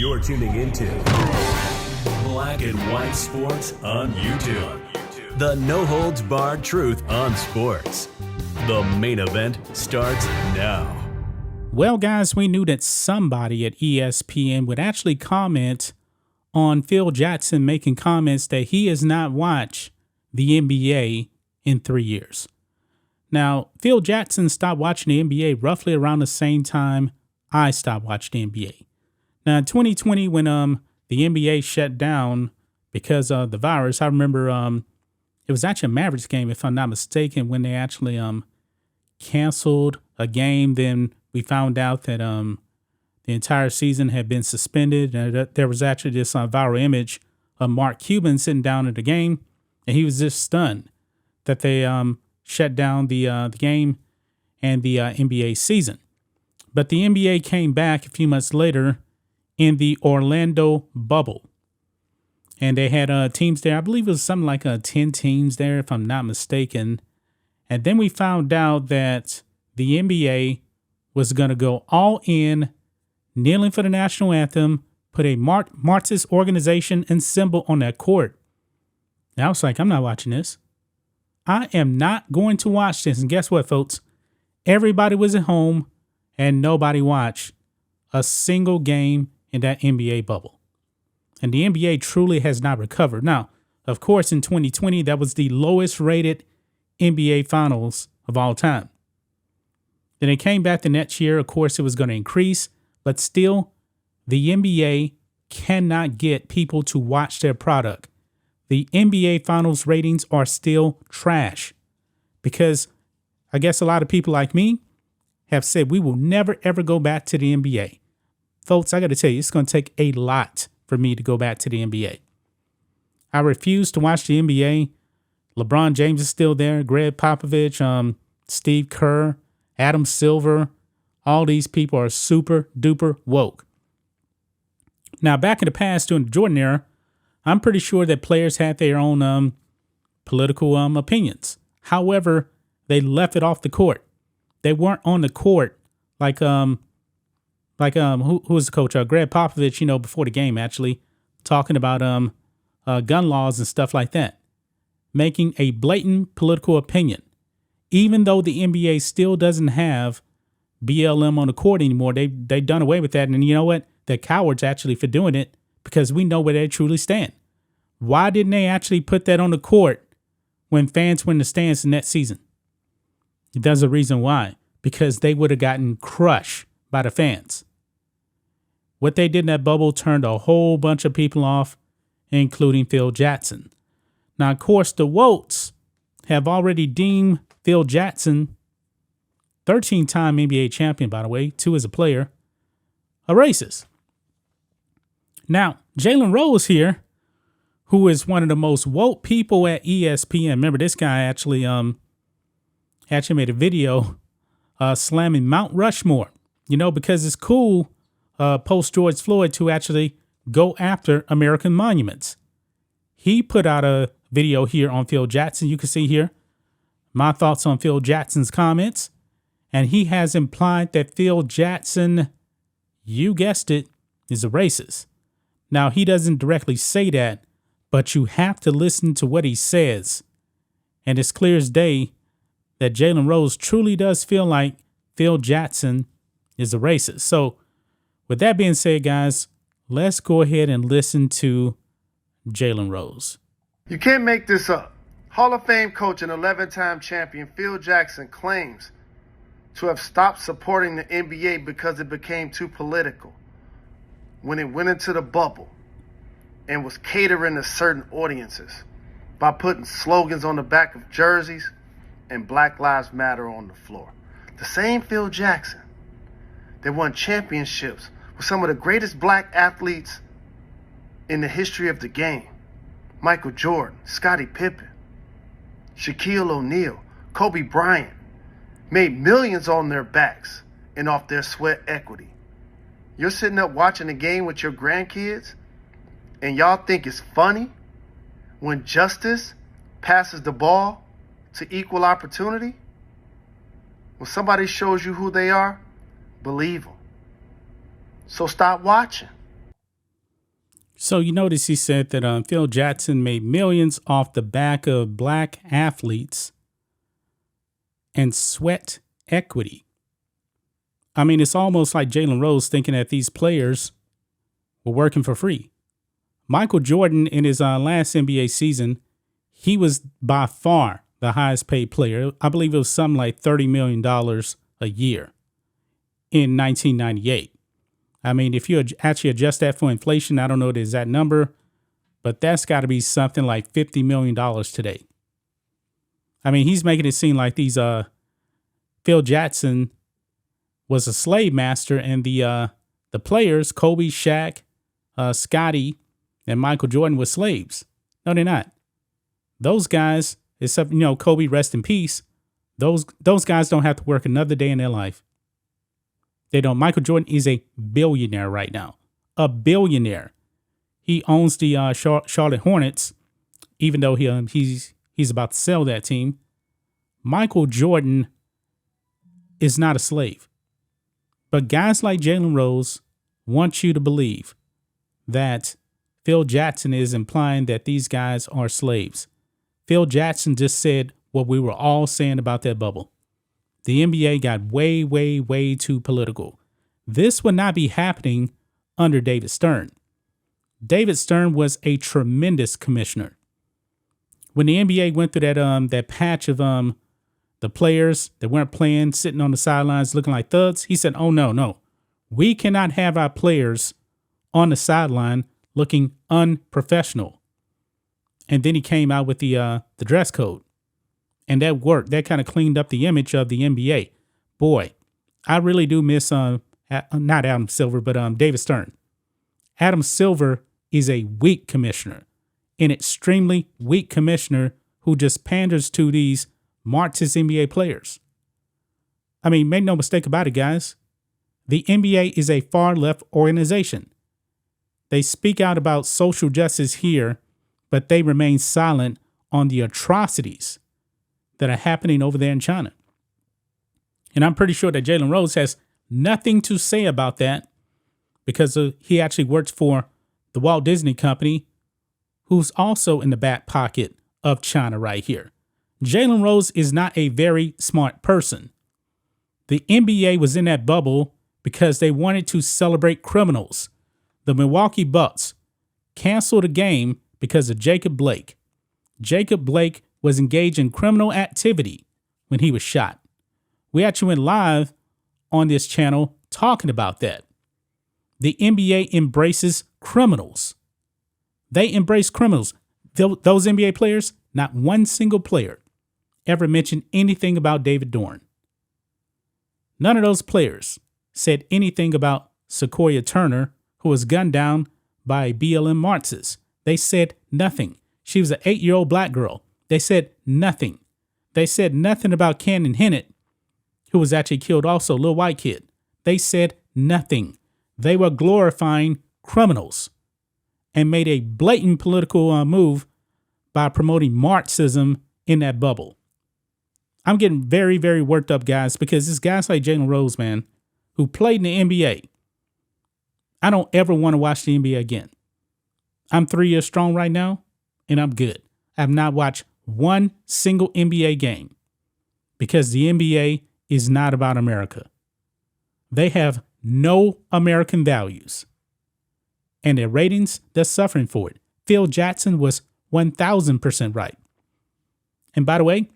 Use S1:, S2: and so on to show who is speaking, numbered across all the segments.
S1: You're tuning into Black and White Sports on YouTube. The no-holds-barred truth on sports. The main event starts now.
S2: Well, guys, we knew that somebody at ESPN would actually comment on Phil Jackson making comments that he has not watched the NBA in 3 years. Now, Phil Jackson stopped watching the NBA roughly around the same time I stopped watching the NBA. Now, in 2020, when the NBA shut down because of the virus, I remember it was actually a Mavericks game, if I'm not mistaken, when they actually canceled a game. Then we found out that the entire season had been suspended. And there was actually this viral image of Mark Cuban sitting down at the game, and he was just stunned that they shut down the game and the NBA season. But the NBA came back a few months later in the Orlando bubble. And they had teams there. I believe it was something like 10 teams there, if I'm not mistaken. And then we found out that the NBA was going to go all in, kneeling for the national anthem, put a Marxist organization and symbol on that court. And I was like, I'm not watching this. I am not going to watch this. And guess what, folks? Everybody was at home and nobody watched a single game in that NBA bubble. And the NBA truly has not recovered. Now, of course, in 2020, that was the lowest rated NBA finals of all time. Then it came back the next year. Of course, it was going to increase, but still, the NBA cannot get people to watch their product. The NBA finals ratings are still trash because I guess a lot of people like me have said we will never, ever go back to the NBA. Folks, I got to tell you, it's going to take a lot for me to go back to the NBA. I refuse to watch the NBA. LeBron James is still there. Greg Popovich, Steve Kerr, Adam Silver. All these people are super duper woke. Now, back in the past during the Jordan era, I'm pretty sure that players had their own political opinions. However, they left it off the court. They weren't on the court like who was the coach? Greg Popovich, before the game, actually talking about gun laws and stuff like that, making a blatant political opinion. Even though the NBA still doesn't have BLM on the court anymore, they done away with that. And you know what? They're cowards actually for doing it because we know where they truly stand. Why didn't they actually put that on the court when fans were in the stands in that season? There's a reason why. Because they would have gotten crushed by the fans. What they did in that bubble turned a whole bunch of people off, including Phil Jackson. Now, of course, the Wokes have already deemed Phil Jackson, 13-time NBA champion, by the way, 2 as a player, a racist. Now, Jalen Rose here, who is one of the most woke people at ESPN. Remember, this guy actually made a video slamming Mount Rushmore, because it's cool post George Floyd to actually go after American monuments. He put out a video here on Phil Jackson. You can see here my thoughts on Phil Jackson's comments. And he has implied that Phil Jackson, you guessed it, is a racist. Now, he doesn't directly say that, but you have to listen to what he says. And it's clear as day that Jalen Rose truly does feel like Phil Jackson is a racist. So with that being said, guys, let's go ahead and listen to Jalen Rose.
S3: You can't make this up. Hall of Fame coach and 11-time champion Phil Jackson claims to have stopped supporting the NBA because it became too political when it went into the bubble and was catering to certain audiences by putting slogans on the back of jerseys and Black Lives Matter on the floor. The same Phil Jackson that won championships with some of the greatest black athletes in the history of the game. Michael Jordan, Scottie Pippen, Shaquille O'Neal, Kobe Bryant, made millions on their backs and off their sweat equity. You're sitting up watching a game with your grandkids and y'all think it's funny when justice passes the ball to equal opportunity? When somebody shows you who they are, believe them. So stop watching.
S2: So you notice he said that Phil Jackson made millions off the back of black athletes and sweat equity. I mean, it's almost like Jalen Rose thinking that these players were working for free. Michael Jordan, in his last NBA season, he was by far the highest paid player. I believe it was something like $30 million a year in 1998. I mean, if you actually adjust that for inflation, I don't know the exact number, but that's got to be something like $50 million today. I mean, he's making it seem like Phil Jackson was a slave master, and the players, Kobe, Shaq, Scotty, and Michael Jordan, were slaves. No, they're not. Those guys, except Kobe, rest in peace. Those guys don't have to work another day in their life. They don't. Michael Jordan is a billionaire right now. A billionaire. He owns the Charlotte Hornets, even though he's about to sell that team. Michael Jordan is not a slave. But guys like Jalen Rose want you to believe that Phil Jackson is implying that these guys are slaves. Phil Jackson just said what we were all saying about that bubble. The NBA got way, way, way too political. This would not be happening under David Stern. David Stern was a tremendous commissioner. When the NBA went through that patch of the players that weren't playing, sitting on the sidelines looking like thugs, he said, "Oh no, we cannot have our players on the sideline looking unprofessional." And then he came out with the dress code. And that worked. That kind of cleaned up the image of the NBA. Boy, I really do miss not Adam Silver, but David Stern. Adam Silver is a weak commissioner, an extremely weak commissioner who just panders to these Marxist NBA players. I mean, make no mistake about it, guys. The NBA is a far left organization. They speak out about social justice here, but they remain silent on the atrocities that are happening over there in China. And I'm pretty sure that Jalen Rose has nothing to say about that because he actually works for the Walt Disney Company, who's also in the back pocket of China right here. Jalen Rose is not a very smart person. The NBA was in that bubble because they wanted to celebrate criminals. The Milwaukee Bucks canceled a game because of Jacob Blake. Jacob Blake was engaged in criminal activity when he was shot. We actually went live on this channel talking about that. The NBA embraces criminals. They embrace criminals. Those NBA players, not one single player ever mentioned anything about David Dorn. None of those players said anything about Sequoia Turner, who was gunned down by a BLM Marxist. They said nothing. She was an 8-year-old black girl. They said nothing. They said nothing about Cannon Hennett, who was actually killed also, a little white kid. They said nothing. They were glorifying criminals and made a blatant political move by promoting Marxism in that bubble. I'm getting very, very worked up, guys, because this guys like Jalen Rose, man, who played in the NBA, I don't ever want to watch the NBA again. I'm 3 years strong right now, and I'm good. I have not watched one single NBA game because the NBA is not about America. They have no American values. And their ratings, they're suffering for it. Phil Jackson was 1,000% right. And by the way,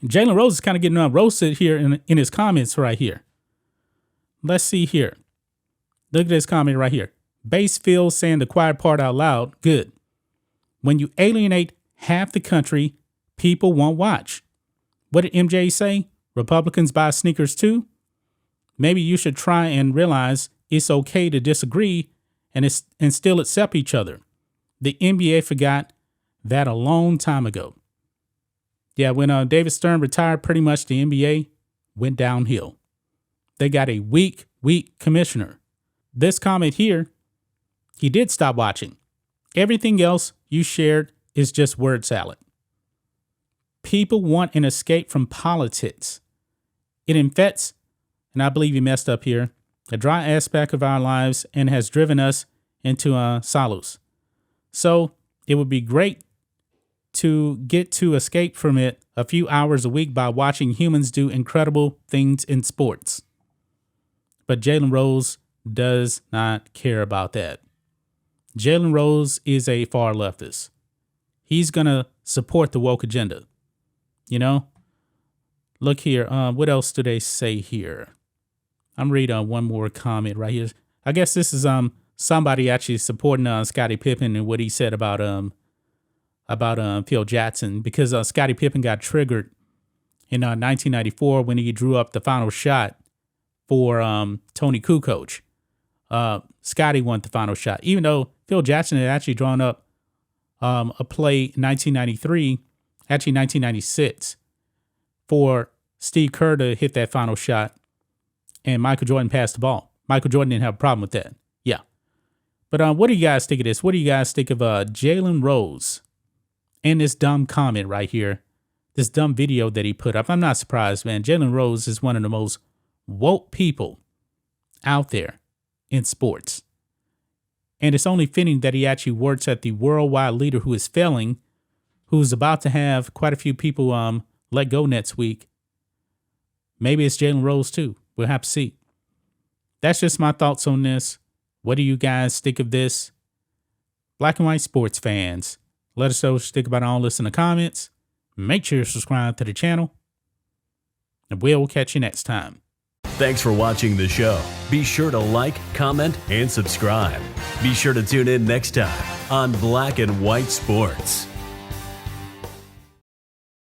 S2: Jalen Rose is kind of getting roasted here in his comments right here. Let's see here. Look at this comment right here. Base Phil saying the quiet part out loud. Good. When you alienate half the country, people won't watch. What did MJ say? Republicans buy sneakers too? Maybe you should try and realize it's okay to disagree and still accept each other. The NBA forgot that a long time ago. Yeah, when David Stern retired, pretty much the NBA went downhill. They got a weak commissioner. This comment here, he did stop watching. Everything else you shared is just word salad. People want an escape from politics. It infects, and I believe he messed up here, a dry aspect of our lives and has driven us into Salus. So it would be great to get to escape from it a few hours a week by watching humans do incredible things in sports. But Jalen Rose does not care about that. Jalen Rose is a far leftist. He's going to support the woke agenda. You know? Look here. What else do they say here? I'm reading one more comment right here. I guess this is somebody actually supporting Scottie Pippen and what he said about Phil Jackson, because Scottie Pippen got triggered in 1994 when he drew up the final shot for Tony Kukoc. Scottie won the final shot, even though Phil Jackson had actually drawn up a play in 1993, actually 1996, for Steve Kerr to hit that final shot, and Michael Jordan passed the ball. Michael Jordan didn't have a problem with that. Yeah. But what do you guys think of this? What do you guys think of Jalen Rose and this dumb comment right here, this dumb video that he put up? I'm not surprised, man. Jalen Rose is one of the most woke people out there in sports. And it's only fitting that he actually works at the worldwide leader who is failing, who's about to have quite a few people let go next week. Maybe it's Jalen Rose too. We'll have to see. That's just my thoughts on this. What do you guys think of this? Black and white sports fans, let us know what you think about all this in the comments. Make sure you subscribe to the channel, and we'll catch you next time.
S1: Thanks for watching the show. Be sure to like, comment, and subscribe. Be sure to tune in next time on Black and White Sports.